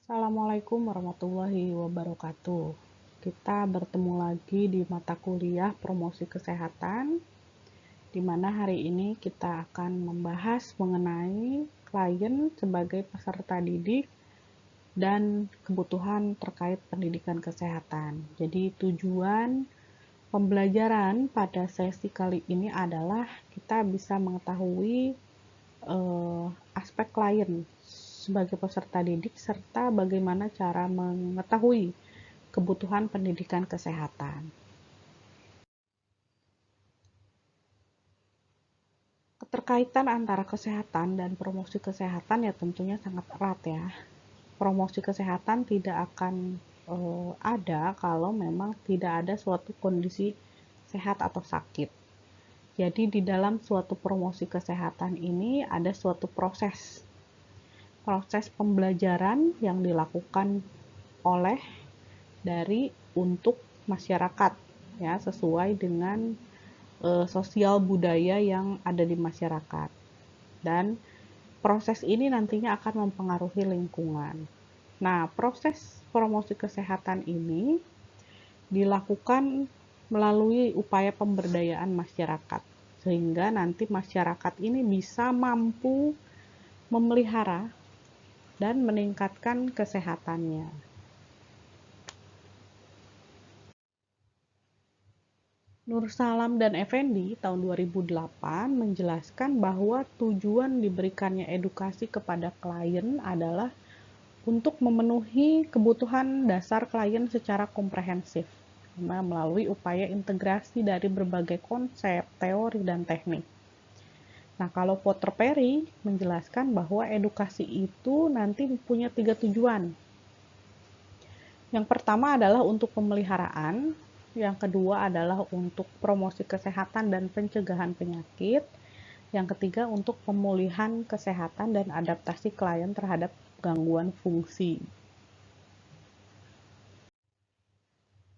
Assalamualaikum warahmatullahi wabarakatuh. Kita bertemu lagi di mata kuliah promosi kesehatan, di mana hari ini kita akan membahas mengenai klien sebagai peserta didik dan kebutuhan terkait pendidikan kesehatan. Jadi tujuan pembelajaran pada sesi kali ini adalah kita bisa mengetahui aspek klien sebagai peserta didik serta bagaimana cara mengetahui kebutuhan pendidikan kesehatan. Keterkaitan antara kesehatan dan promosi kesehatan ya tentunya sangat erat ya. Promosi kesehatan tidak akan ada kalau memang tidak ada suatu kondisi sehat atau sakit. Jadi di dalam suatu promosi kesehatan ini ada suatu proses pembelajaran yang dilakukan oleh untuk masyarakat ya, sesuai dengan sosial budaya yang ada di masyarakat. Dan proses ini nantinya akan mempengaruhi lingkungan. Nah, proses promosi kesehatan ini dilakukan melalui upaya pemberdayaan masyarakat, sehingga nanti masyarakat ini bisa mampu memelihara dan meningkatkan kesehatannya. Nur Salam dan Effendi tahun 2008 menjelaskan bahwa tujuan diberikannya edukasi kepada klien adalah untuk memenuhi kebutuhan dasar klien secara komprehensif melalui upaya integrasi dari berbagai konsep, teori, dan teknik. Nah, kalau Porter Perry menjelaskan bahwa edukasi itu nanti punya 3 tujuan. Yang pertama adalah untuk pemeliharaan, yang kedua adalah untuk promosi kesehatan dan pencegahan penyakit, yang ketiga untuk pemulihan kesehatan dan adaptasi klien terhadap gangguan fungsi.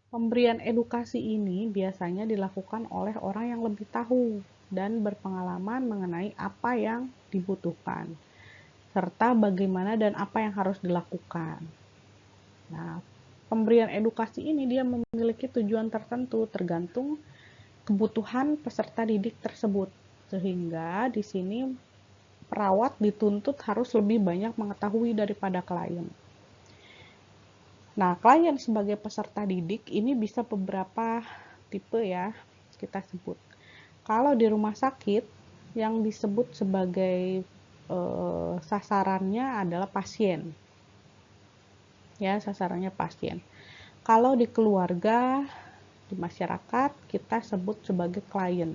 Pemberian edukasi ini biasanya dilakukan oleh orang yang lebih tahu dan berpengalaman mengenai apa yang dibutuhkan, serta bagaimana dan apa yang harus dilakukan. Nah, pemberian edukasi ini dia memiliki tujuan tertentu tergantung kebutuhan peserta didik tersebut. Sehingga di sini perawat dituntut harus lebih banyak mengetahui daripada klien. Nah, klien sebagai peserta didik ini bisa beberapa tipe ya kita sebut. Kalau di rumah sakit yang disebut sebagai sasarannya adalah pasien. Ya, sasarannya pasien. Kalau di keluarga, di masyarakat, kita sebut sebagai klien.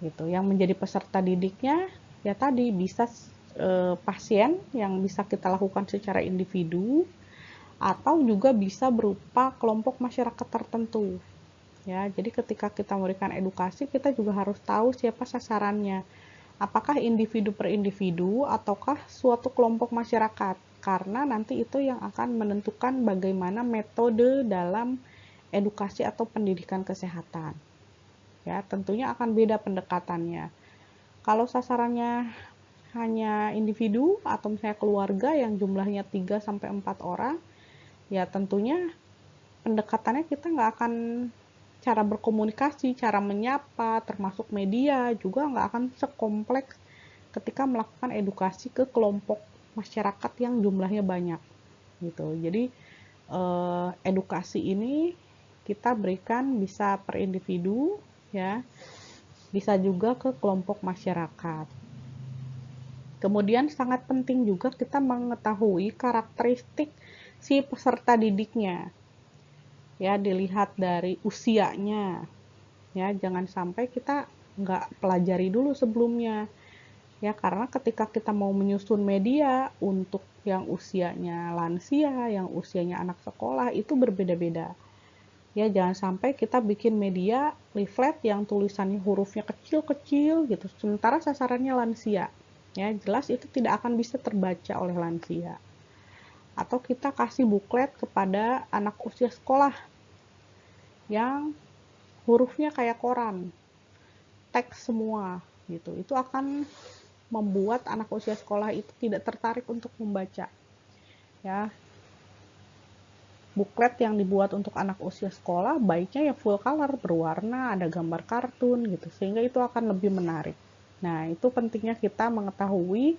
Gitu. Yang menjadi peserta didiknya ya tadi bisa pasien yang bisa kita lakukan secara individu atau juga bisa berupa kelompok masyarakat tertentu. Ya, jadi ketika kita memberikan edukasi, kita juga harus tahu siapa sasarannya. Apakah individu per individu ataukah suatu kelompok masyarakat? Karena nanti itu yang akan menentukan bagaimana metode dalam edukasi atau pendidikan kesehatan. Ya, tentunya akan beda pendekatannya. Kalau sasarannya hanya individu atau misalnya keluarga yang jumlahnya 3 sampai 4 orang, ya tentunya pendekatannya kita nggak akan, cara berkomunikasi, cara menyapa, termasuk media juga nggak akan sekompleks ketika melakukan edukasi ke kelompok masyarakat yang jumlahnya banyak gitu. Jadi edukasi ini kita berikan bisa per individu ya, bisa juga ke kelompok masyarakat. Kemudian sangat penting juga kita mengetahui karakteristik si peserta didiknya. Ya, dilihat dari usianya. Ya, jangan sampai kita nggak pelajari dulu sebelumnya. Ya, karena ketika kita mau menyusun media untuk yang usianya lansia, yang usianya anak sekolah, itu berbeda-beda. Ya, jangan sampai kita bikin media leaflet yang tulisannya hurufnya kecil-kecil gitu, sementara sasarannya lansia. Ya, jelas itu tidak akan bisa terbaca oleh lansia. Atau kita kasih buklet kepada anak usia sekolah yang hurufnya kayak koran, teks semua gitu. Itu akan membuat anak usia sekolah itu tidak tertarik untuk membaca. ya. Buklet yang dibuat untuk anak usia sekolah baiknya ya full color, berwarna, ada gambar kartun gitu, sehingga itu akan lebih menarik. Nah, itu pentingnya kita mengetahui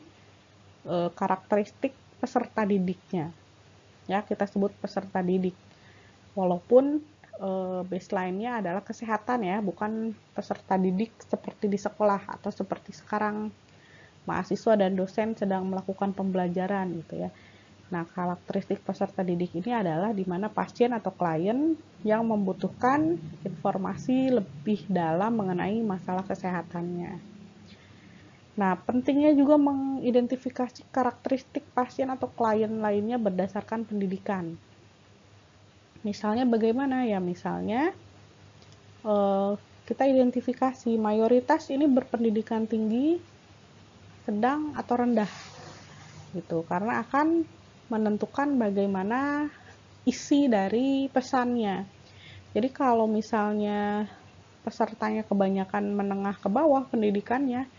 karakteristik peserta didiknya. Ya, kita sebut peserta didik. Walaupun baseline-nya adalah kesehatan ya, bukan peserta didik seperti di sekolah atau seperti sekarang mahasiswa dan dosen sedang melakukan pembelajaran gitu ya. Nah, karakteristik peserta didik ini adalah di mana pasien atau klien yang membutuhkan informasi lebih dalam mengenai masalah kesehatannya. Nah, pentingnya juga mengidentifikasi karakteristik pasien atau klien lainnya berdasarkan pendidikan. Misalnya bagaimana ya? Misalnya kita identifikasi mayoritas ini berpendidikan tinggi, sedang atau rendah gitu, karena akan menentukan bagaimana isi dari pesannya. Jadi kalau misalnya pesertanya kebanyakan menengah ke bawah pendidikannya,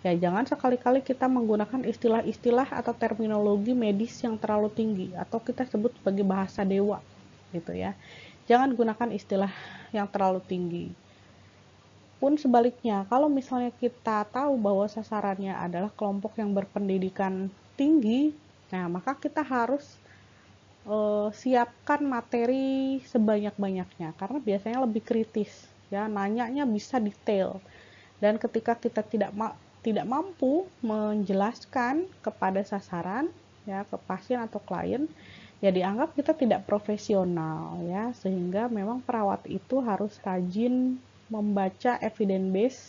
ya jangan sekali-kali kita menggunakan istilah-istilah atau terminologi medis yang terlalu tinggi atau kita sebut sebagai bahasa dewa gitu ya. Jangan gunakan istilah yang terlalu tinggi. Pun sebaliknya, kalau misalnya kita tahu bahwa sasarannya adalah kelompok yang berpendidikan tinggi, nah maka kita harus siapkan materi sebanyak-banyaknya karena biasanya lebih kritis ya, nanyanya bisa detail, dan ketika kita tidak mampu menjelaskan kepada sasaran ya, ke pasien atau klien, ya dianggap kita tidak profesional ya, sehingga memang perawat itu harus rajin membaca evidence base,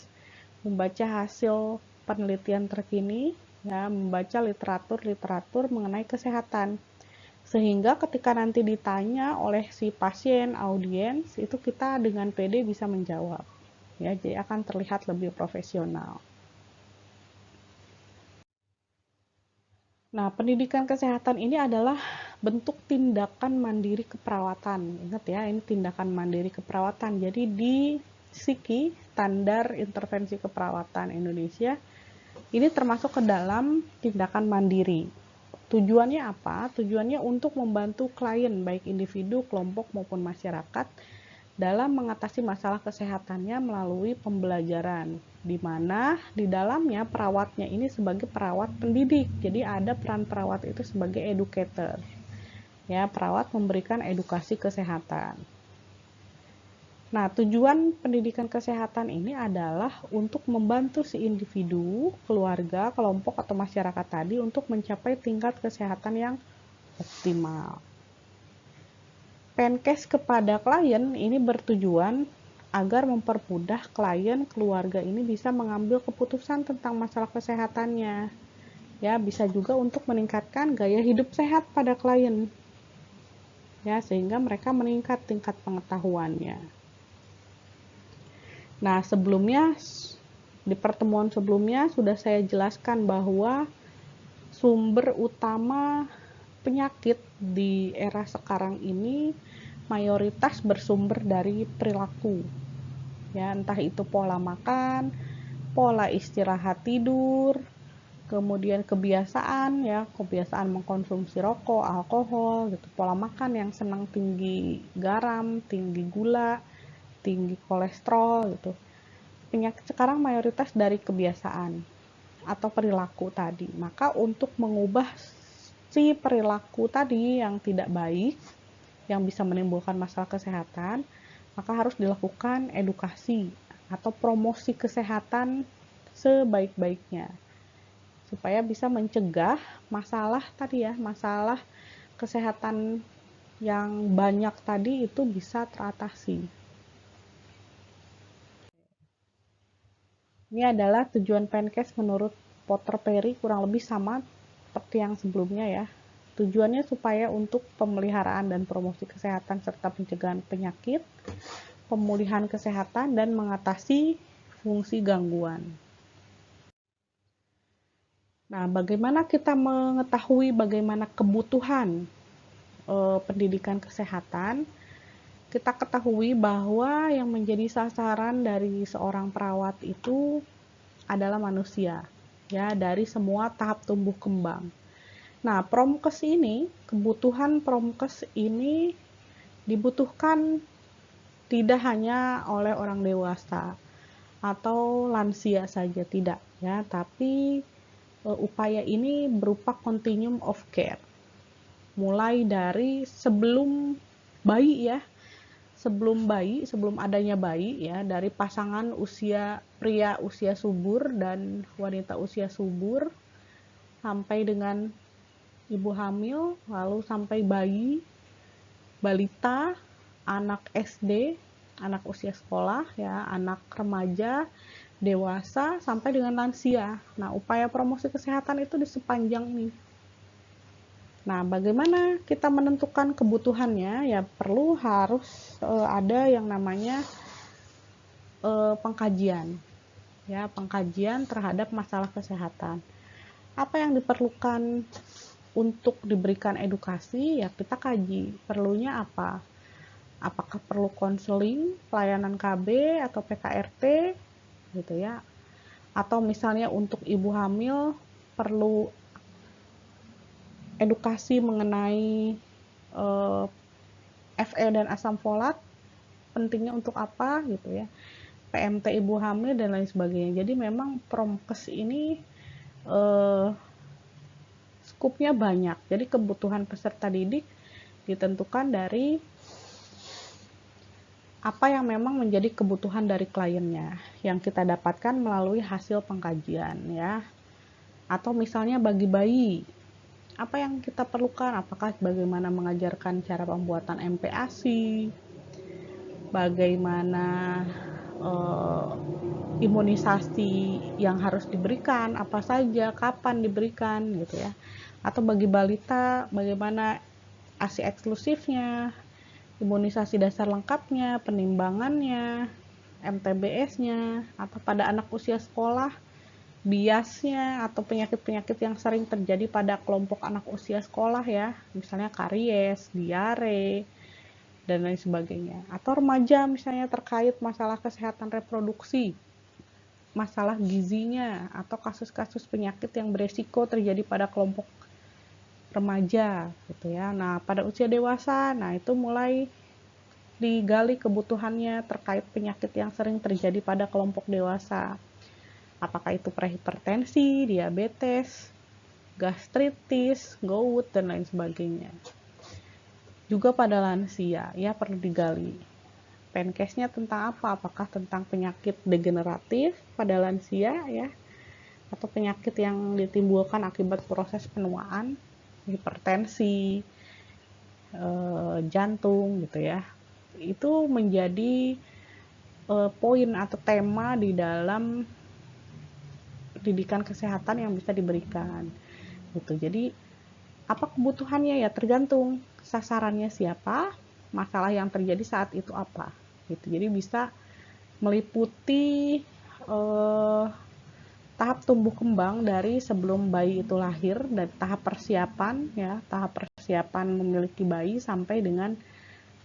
membaca hasil penelitian terkini ya, membaca literatur mengenai kesehatan, sehingga ketika nanti ditanya oleh si pasien, audiens, itu kita dengan pede bisa menjawab ya, jadi akan terlihat lebih profesional. Nah, pendidikan kesehatan ini adalah bentuk tindakan mandiri keperawatan. Ingat ya, ini tindakan mandiri keperawatan. Jadi di SIKI, Standar Intervensi Keperawatan Indonesia, ini termasuk ke dalam tindakan mandiri. Tujuannya apa? Tujuannya untuk membantu klien, baik individu, kelompok, maupun masyarakat dalam mengatasi masalah kesehatannya melalui pembelajaran, di mana di dalamnya perawatnya ini sebagai perawat pendidik. Jadi ada peran perawat itu sebagai educator. Ya, perawat memberikan edukasi kesehatan. Nah, tujuan pendidikan kesehatan ini adalah untuk membantu si individu, keluarga, kelompok, atau masyarakat tadi untuk mencapai tingkat kesehatan yang optimal. Penkes kepada klien ini bertujuan agar mempermudah klien, keluarga ini bisa mengambil keputusan tentang masalah kesehatannya. Ya, bisa juga untuk meningkatkan gaya hidup sehat pada klien. Ya, sehingga mereka meningkat tingkat pengetahuannya. Nah, sebelumnya di pertemuan sebelumnya sudah saya jelaskan bahwa sumber utama penyakit di era sekarang ini mayoritas bersumber dari perilaku. Ya, entah itu pola makan, pola istirahat tidur, kemudian kebiasaan ya, kebiasaan mengkonsumsi rokok, alkohol gitu, pola makan yang senang tinggi garam, tinggi gula, tinggi kolesterol gitu. Penyakit sekarang mayoritas dari kebiasaan atau perilaku tadi. Maka untuk mengubah si perilaku tadi yang tidak baik, yang bisa menimbulkan masalah kesehatan, maka harus dilakukan edukasi atau promosi kesehatan sebaik-baiknya supaya bisa mencegah masalah tadi ya, masalah kesehatan yang banyak tadi itu bisa teratasi. Ini adalah tujuan Penkes menurut Potter Perry, kurang lebih sama seperti yang sebelumnya ya. Tujuannya supaya untuk pemeliharaan dan promosi kesehatan serta pencegahan penyakit, pemulihan kesehatan, dan mengatasi fungsi gangguan. Nah, bagaimana kita mengetahui bagaimana kebutuhan pendidikan kesehatan? Kita ketahui bahwa yang menjadi sasaran dari seorang perawat itu adalah manusia, ya, dari semua tahap tumbuh kembang. Nah, promkes ini, kebutuhan promkes ini dibutuhkan tidak hanya oleh orang dewasa atau lansia saja, tidak ya, tapi upaya ini berupa continuum of care. Mulai dari sebelum bayi ya, sebelum adanya bayi ya, dari pasangan pria usia subur dan wanita usia subur, sampai dengan ibu hamil, lalu sampai bayi, balita, anak SD, anak usia sekolah ya, anak remaja, dewasa, sampai dengan lansia. Nah, upaya promosi kesehatan itu di sepanjang ini. Nah, bagaimana kita menentukan kebutuhannya? Ya harus ada yang namanya pengkajian. Ya, pengkajian terhadap masalah kesehatan. Apa yang diperlukan untuk diberikan edukasi? Ya, kita kaji. Perlunya apa? Apakah perlu konseling, pelayanan KB atau PKRT gitu ya? Atau misalnya untuk ibu hamil perlu edukasi mengenai Fe dan asam folat, pentingnya untuk apa gitu ya, PMT ibu hamil dan lain sebagainya. Jadi memang promkes ini skupnya banyak. Jadi kebutuhan peserta didik ditentukan dari apa yang memang menjadi kebutuhan dari kliennya yang kita dapatkan melalui hasil pengkajian ya. Atau misalnya bagi bayi, apa yang kita perlukan? Apakah bagaimana mengajarkan cara pembuatan MPASI, bagaimana imunisasi yang harus diberikan, apa saja, kapan diberikan gitu ya. Atau bagi balita, bagaimana ASI eksklusifnya, imunisasi dasar lengkapnya, penimbangannya, MTBS-nya, atau pada anak usia sekolah, biasnya atau penyakit-penyakit yang sering terjadi pada kelompok anak usia sekolah ya, misalnya karies, diare, dan lain sebagainya. Atau remaja misalnya terkait masalah kesehatan reproduksi, masalah gizinya, atau kasus-kasus penyakit yang beresiko terjadi pada kelompok remaja gitu ya. Nah, pada usia dewasa, nah itu mulai digali kebutuhannya terkait penyakit yang sering terjadi pada kelompok dewasa. Apakah itu prehipertensi, diabetes, gastritis, gout, dan lain sebagainya. Juga pada lansia, ya perlu digali. Penkesnya tentang apa? Apakah tentang penyakit degeneratif pada lansia ya, atau penyakit yang ditimbulkan akibat proses penuaan, hipertensi, jantung gitu ya. Itu menjadi poin atau tema di dalam pendidikan kesehatan yang bisa diberikan gitu. Jadi apa kebutuhannya ya tergantung sasarannya siapa, masalah yang terjadi saat itu apa gitu. Jadi bisa meliputi tahap tumbuh kembang dari sebelum bayi itu lahir, dan tahap persiapan ya, tahap persiapan memiliki bayi sampai dengan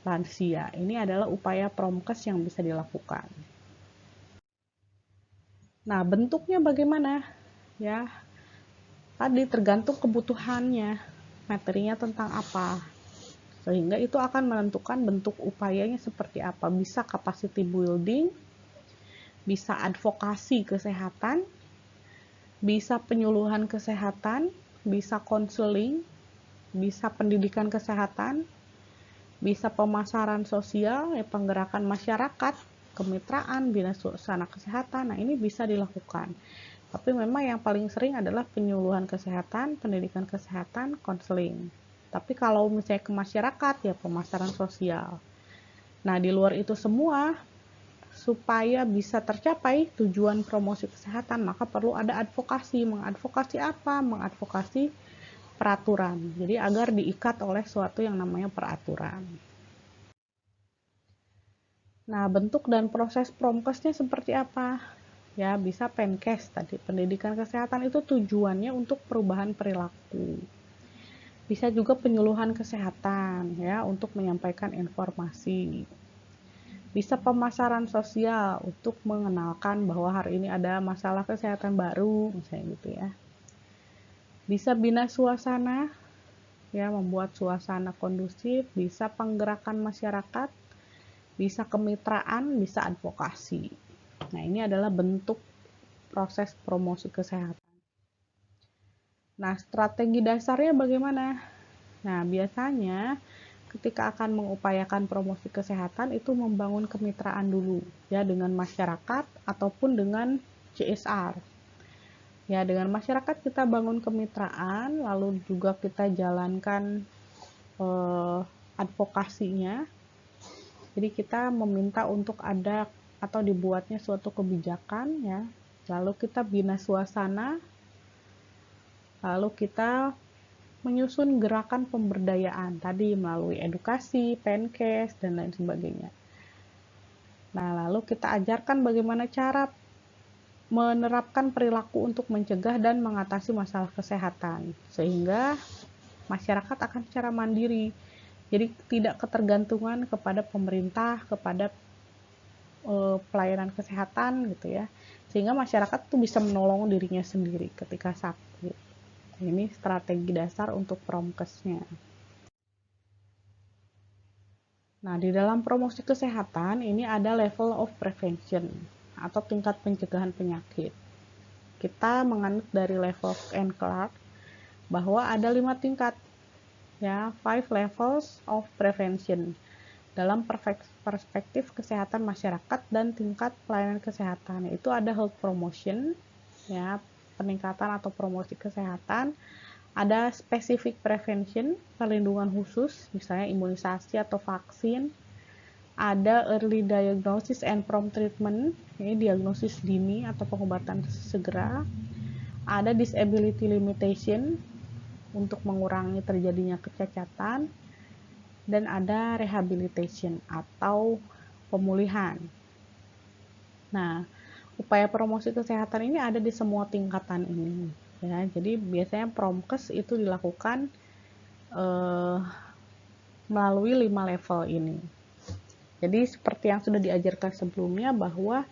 lansia. Ini adalah upaya promkes yang bisa dilakukan. Nah, bentuknya bagaimana? Ya, tadi tergantung kebutuhannya, materinya tentang apa. Sehingga itu akan menentukan bentuk upayanya seperti apa. Bisa capacity building, bisa advokasi kesehatan, bisa penyuluhan kesehatan, bisa konseling, bisa pendidikan kesehatan, bisa pemasaran sosial, ya, penggerakan masyarakat, kemitraan, bina suasana kesehatan. Nah, ini bisa dilakukan. Tapi memang yang paling sering adalah penyuluhan kesehatan, pendidikan kesehatan, konseling. Tapi kalau misalnya ke masyarakat, ya pemasaran sosial. Nah, di luar itu semua, supaya bisa tercapai tujuan promosi kesehatan, maka perlu ada advokasi. Mengadvokasi apa? Mengadvokasi peraturan. Jadi agar diikat oleh suatu yang namanya peraturan. Nah, bentuk dan proses promkesnya seperti apa? Ya, bisa penkes tadi. Pendidikan kesehatan itu tujuannya untuk perubahan perilaku. Bisa juga penyuluhan kesehatan ya, untuk menyampaikan informasi. Bisa pemasaran sosial untuk mengenalkan bahwa hari ini ada masalah kesehatan baru, misalnya gitu ya. Bisa bina suasana, ya, membuat suasana kondusif, bisa penggerakan masyarakat, bisa kemitraan, bisa advokasi. Nah, ini adalah bentuk proses promosi kesehatan. Nah, strategi dasarnya bagaimana? Nah, biasanya ketika akan mengupayakan promosi kesehatan itu membangun kemitraan dulu, ya, dengan masyarakat ataupun dengan CSR. Ya, dengan masyarakat kita bangun kemitraan, lalu juga kita jalankan advokasinya. Jadi kita meminta untuk ada atau dibuatnya suatu kebijakan, ya. Lalu kita bina suasana, lalu kita menyusun gerakan pemberdayaan tadi melalui edukasi, Penkes, dan lain sebagainya. Nah, lalu kita ajarkan bagaimana cara menerapkan perilaku untuk mencegah dan mengatasi masalah kesehatan, sehingga masyarakat akan secara mandiri, jadi tidak ketergantungan kepada pemerintah, kepada pelayanan kesehatan gitu ya, sehingga masyarakat tuh bisa menolong dirinya sendiri ketika sakit. Ini strategi dasar untuk promkesnya. Nah, di dalam promosi kesehatan ini ada level of prevention atau tingkat pencegahan penyakit. Kita menganut dari level and Clark bahwa ada 5 tingkat, ya, 5 levels of prevention dalam perspektif kesehatan masyarakat dan tingkat pelayanan kesehatan. Itu ada health promotion, ya, peningkatan atau promosi kesehatan. Ada specific prevention, perlindungan khusus, misalnya imunisasi atau vaksin. Ada early diagnosis and prompt treatment, ini diagnosis dini atau pengobatan segera. Ada disability limitation, untuk mengurangi terjadinya kecacatan. Dan ada rehabilitation atau pemulihan. Nah, upaya promosi kesehatan ini ada di semua tingkatan ini. Ya, jadi biasanya promkes itu dilakukan melalui 5 level ini. Jadi seperti yang sudah diajarkan sebelumnya bahwa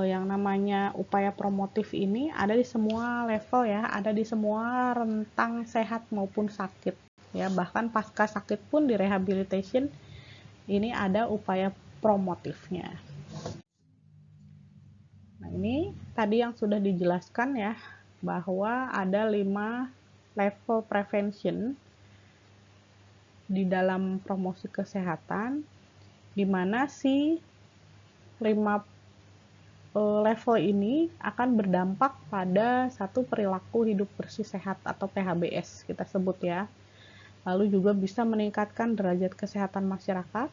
yang namanya upaya promotif ini ada di semua level, ya, ada di semua rentang sehat maupun sakit, ya, bahkan pasca sakit pun di rehabilitation ini ada upaya promotifnya. Nah, ini tadi yang sudah dijelaskan, ya, bahwa ada 5 level prevention di dalam promosi kesehatan, di mana si 5 level ini akan berdampak pada satu perilaku hidup bersih sehat atau PHBS kita sebut, ya. Lalu juga bisa meningkatkan derajat kesehatan masyarakat,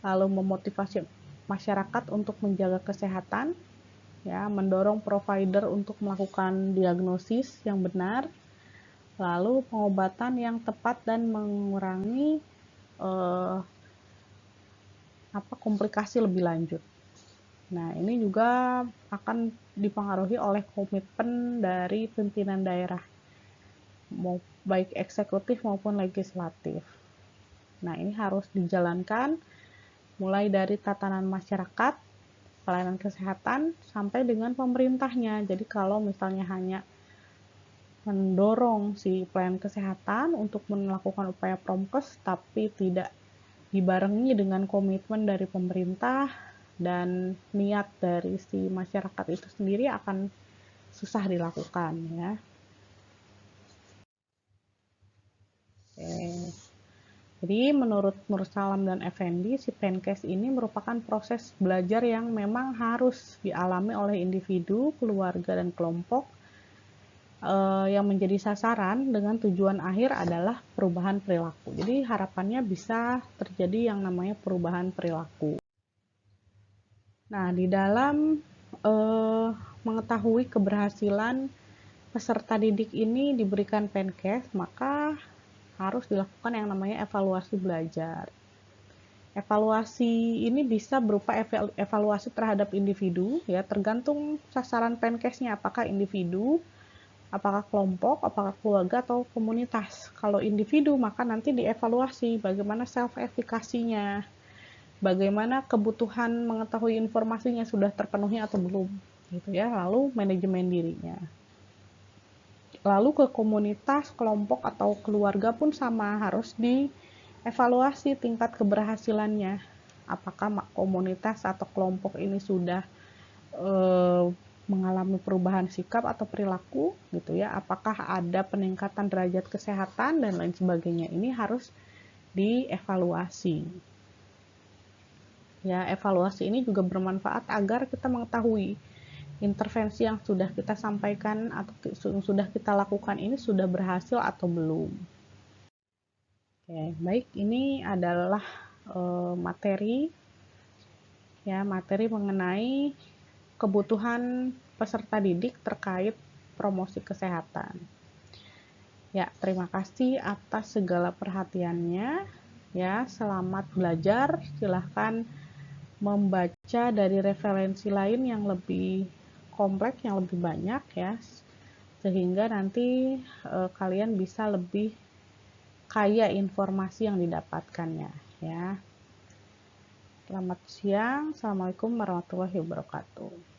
lalu memotivasi masyarakat untuk menjaga kesehatan, ya, mendorong provider untuk melakukan diagnosis yang benar, lalu pengobatan yang tepat dan mengurangi komplikasi lebih lanjut. Nah, ini juga akan dipengaruhi oleh komitmen dari pimpinan daerah, baik eksekutif maupun legislatif. Nah, ini harus dijalankan mulai dari tatanan masyarakat, pelayanan kesehatan, sampai dengan pemerintahnya. Jadi kalau misalnya hanya mendorong si pelayanan kesehatan untuk melakukan upaya promkes, tapi tidak dibarengi dengan komitmen dari pemerintah dan niat dari si masyarakat itu sendiri, akan susah dilakukan, ya. Jadi menurut Nur Salam dan Effendi, si Penkes ini merupakan proses belajar yang memang harus dialami oleh individu, keluarga, dan kelompok yang menjadi sasaran dengan tujuan akhir adalah perubahan perilaku. Jadi harapannya bisa terjadi yang namanya perubahan perilaku. Nah, di dalam mengetahui keberhasilan peserta didik ini diberikan Penkes, maka harus dilakukan yang namanya evaluasi belajar. Evaluasi ini bisa berupa evaluasi terhadap individu, ya, tergantung sasaran Penkesnya, apakah individu, apakah kelompok, apakah keluarga, atau komunitas. Kalau individu, maka nanti dievaluasi bagaimana self-efikasinya, bagaimana kebutuhan mengetahui informasinya sudah terpenuhi atau belum, gitu, ya. Lalu manajemen dirinya. Lalu ke komunitas, kelompok atau keluarga pun sama, harus dievaluasi tingkat keberhasilannya. Apakah komunitas atau kelompok ini sudah mengalami perubahan sikap atau perilaku gitu ya, apakah ada peningkatan derajat kesehatan dan lain sebagainya. Ini harus dievaluasi. Ya, evaluasi ini juga bermanfaat agar kita mengetahui intervensi yang sudah kita sampaikan atau sudah kita lakukan ini sudah berhasil atau belum. Oke, baik, ini adalah materi mengenai kebutuhan peserta didik terkait promosi kesehatan. Ya, terima kasih atas segala perhatiannya. Ya, selamat belajar. Silahkan membaca dari referensi lain yang lebih kompleks, yang lebih banyak ya, sehingga nanti kalian bisa lebih kaya informasi yang didapatkannya ya. Selamat siang. Assalamualaikum warahmatullahi wabarakatuh.